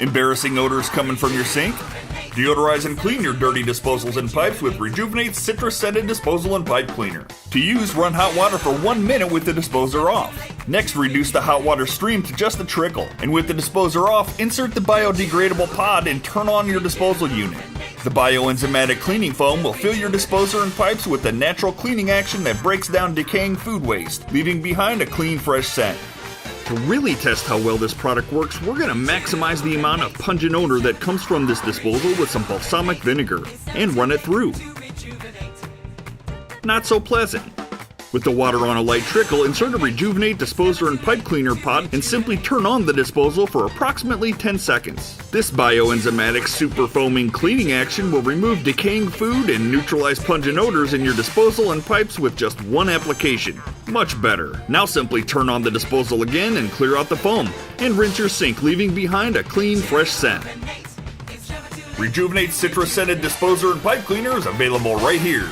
Embarrassing odors coming from your sink? Deodorize and clean your dirty disposals and pipes with Rejuvenate citrus-scented disposal and pipe cleaner. To use, run hot water for 1 minute with the disposer off. Next, reduce the hot water stream to just a trickle. And with the disposer off, insert the biodegradable pod and turn on your disposal unit. The Bio-Enzymatic cleaning foam will fill your disposer and pipes with the natural cleaning action that breaks down decaying food waste, leaving behind a clean, fresh scent. To really test how well this product works, we're going to maximize the amount of pungent odor that comes from this disposal with some balsamic vinegar, and run it through. Not so pleasant. With the water on a light trickle, insert a Rejuvenate disposer and pipe cleaner pod and simply turn on the disposal for approximately 10 seconds. This Bio-Enzymatic super foaming cleaning action will remove decaying food and neutralize pungent odors in your disposal and pipes with just one application. Much better. Now simply turn on the disposal again and clear out the foam, and rinse your sink, leaving behind a clean, fresh scent. Rejuvenate citrus-scented disposer and pipe cleaner is available right here.